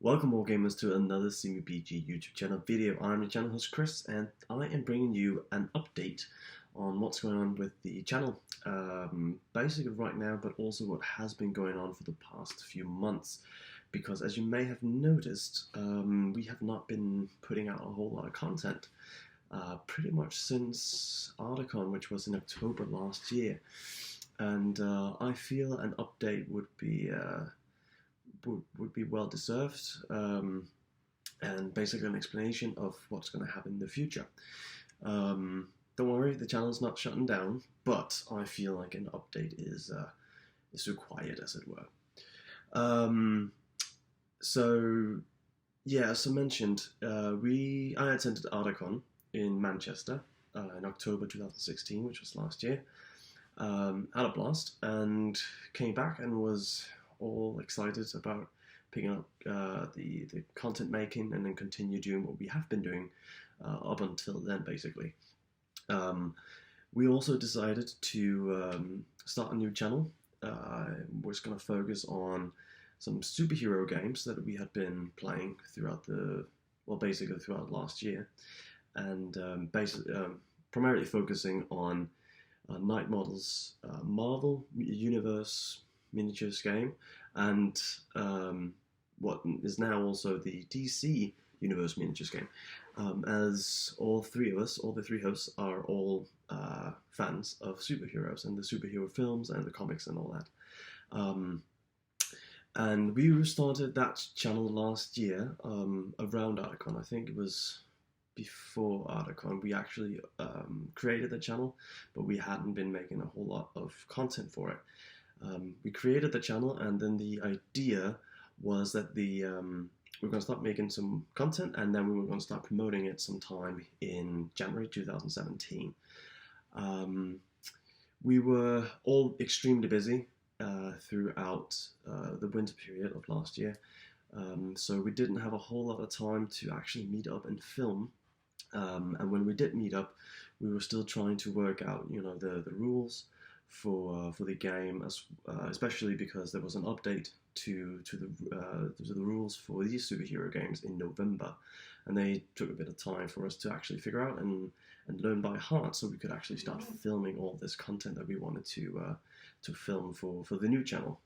Welcome all gamers to another CMEBG YouTube channel video. I'm the channel host Chris and I am bringing you an update on what's going on with the channel basically right now, but also what has been going on for the past few months, because as you may have noticed, we have not been putting out a whole lot of content pretty much since Articon, which was in October last year, and I feel an update would be well deserved, and basically an explanation of what's going to happen in the future. Don't worry, the channel's not shutting down, but I feel like an update is required, as it were. So yeah, as I mentioned, I attended Articon in Manchester in October 2016, which was last year. Had a blast and came back and was all excited about picking up the content making and then continue doing what we have been doing up until then, basically. We also decided to start a new channel. We're just going to focus on some superhero games that we had been playing throughout basically throughout last year, and primarily focusing on Night Model's Marvel Universe miniatures game, and what is now also the DC Universe miniatures game, as all the three hosts are all fans of superheroes and the superhero films and the comics and all that. And we started that channel last year, around Articon. I think it was before Articon. We actually created the channel, but we hadn't been making a whole lot of content for it. We created the channel, and then the idea was that we're going to start making some content, and then we were going to start promoting it sometime in January 2017. We were all extremely busy throughout the winter period of last year, so we didn't have a whole lot of time to actually meet up and film. And when we did meet up, we were still trying to work out, the rules for the game, especially because there was an update to the rules for these superhero games in November, and they took a bit of time for us to actually figure out and learn by heart, so we could actually start filming all this content that we wanted to film for the new channel.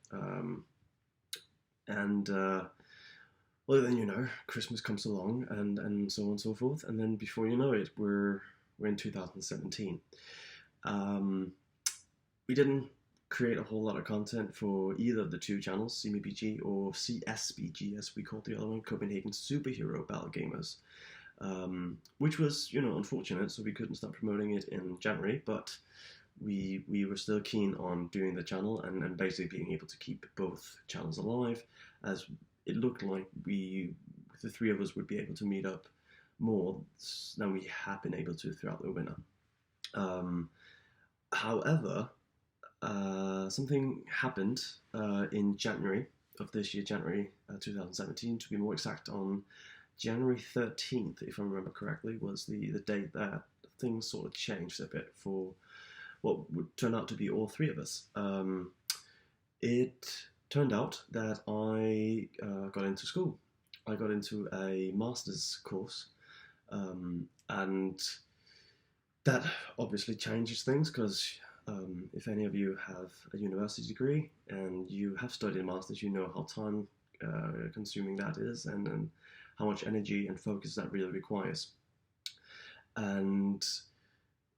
Well, then Christmas comes along, and so on and so forth, and then before you know it, we're in 2017. We didn't create a whole lot of content for either of the two channels, CMEBG or CSBG, as we called the other one, Copenhagen Superhero Battle Gamers, which was, unfortunate, so we couldn't start promoting it in January, but we were still keen on doing the channel and basically being able to keep both channels alive, as it looked like the three of us would be able to meet up more than we had been able to throughout the winter. However, something happened in January of this year, January 2017, to be more exact. On January 13th, if I remember correctly, was the date that things sort of changed a bit for what would turn out to be all three of us. It turned out that I got into school. I got into a master's course, and that obviously changes things, because if any of you have a university degree and you have studied a master's, you know how time consuming that is, and how much energy and focus that really requires. And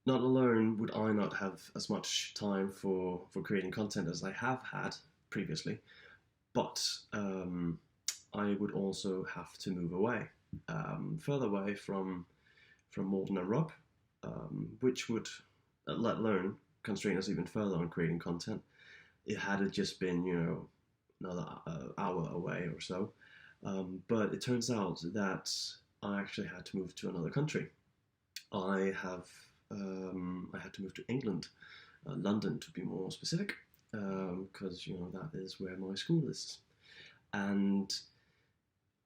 not alone would I not have as much time for creating content as I have had previously, but I would also have to move away, further away from Morten and Rob, which would, let alone, constrain us even further on creating content. It had just been, another hour away or so. But it turns out that I actually had to move to another country. I had to move to England, London to be more specific, because that is where my school is, and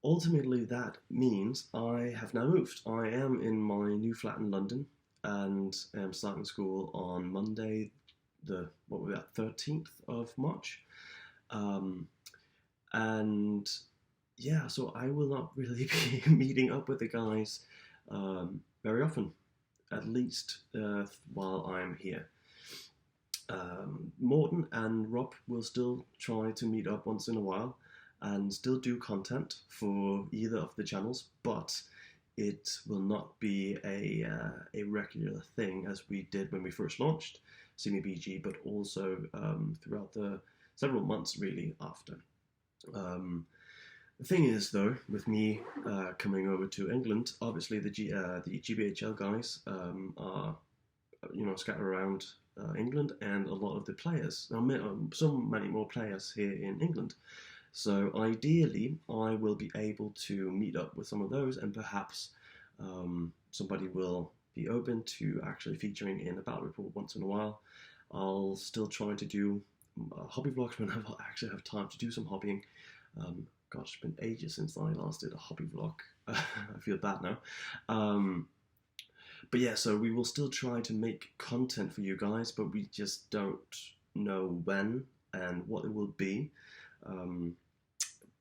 ultimately that means I have now moved. I am in my new flat in London, and am starting school on Monday, the 13th of March, and yeah, so I will not really be meeting up with the guys very often, at least while I'm here. Morton and Rob will still try to meet up once in a while and still do content for either of the channels, but it will not be a regular thing as we did when we first launched CMEBG, but also throughout the several months really after. The thing is, though, with me coming over to England, obviously the GBHL guys are scattered around England, and a lot of the players, so many more players here in England. So ideally, I will be able to meet up with some of those, and perhaps somebody will be open to actually featuring in a battle report once in a while. I'll still try to do hobby vlogs when I actually have time to do some hobbying. Gosh, it's been ages since I last did a hobby vlog. I feel bad now. But yeah, so we will still try to make content for you guys, but we just don't know when and what it will be.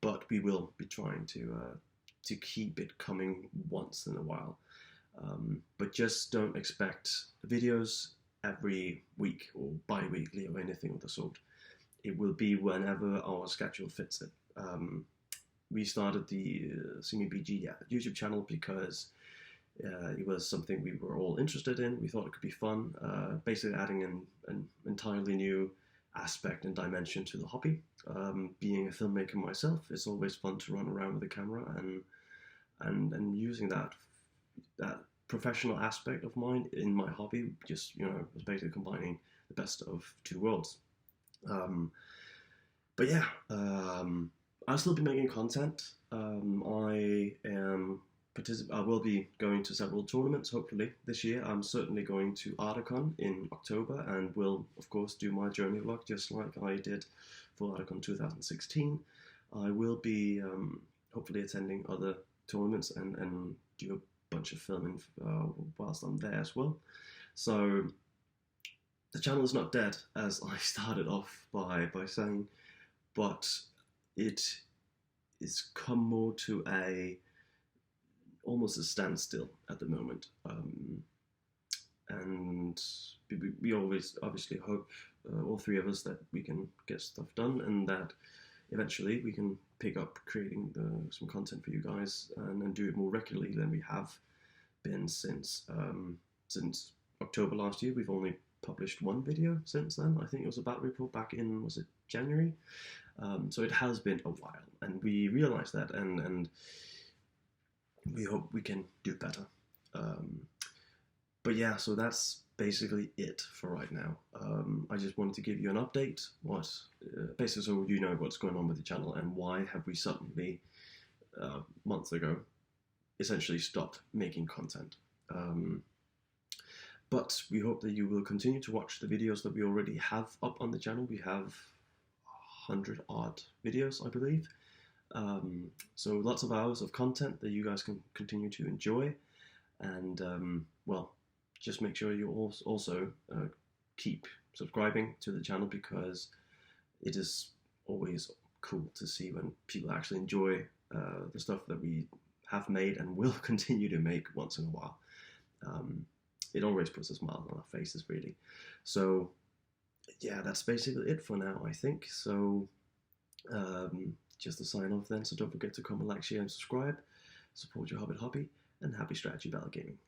But we will be trying to keep it coming once in a while. But just don't expect videos every week or bi-weekly or anything of the sort. It will be whenever our schedule fits it. We started the CMEBG YouTube channel because it was something we were all interested in. We thought it could be fun, basically adding an entirely new aspect and dimension to the hobby. Being a filmmaker myself, it's always fun to run around with a camera and using that professional aspect of mine in my hobby. Just was basically combining the best of two worlds. But yeah, I'll still be making content. I will be going to several tournaments, hopefully, this year. I'm certainly going to Articon in October and will, of course, do my journey vlog just like I did for Articon 2016. I will be hopefully attending other tournaments and do a bunch of filming whilst I'm there as well. So the channel is not dead, as I started off by saying, but it is come more to almost a standstill at the moment. And we always obviously hope, all three of us, that we can get stuff done and that eventually we can pick up creating some content for you guys and do it more regularly than we have been since October last year. We've only published one video since then. I think it was a battle report back in, was it January? So it has been a while, and we realize that, and we hope we can do better. But yeah, so that's basically it for right now. I just wanted to give you an update, basically so you know what's going on with the channel and why have we suddenly, months ago, essentially stopped making content. But we hope that you will continue to watch the videos that we already have up on the channel. We have 100 odd videos, I believe. So lots of hours of content that you guys can continue to enjoy, and well, just make sure you also keep subscribing to the channel, because it is always cool to see when people actually enjoy the stuff that we have made and will continue to make once in a while. It always puts a smile on our faces, really. So yeah, that's basically it for now, I think. So just to sign off then, so don't forget to comment, like, share and subscribe. Support your hobby, and happy strategy battle gaming.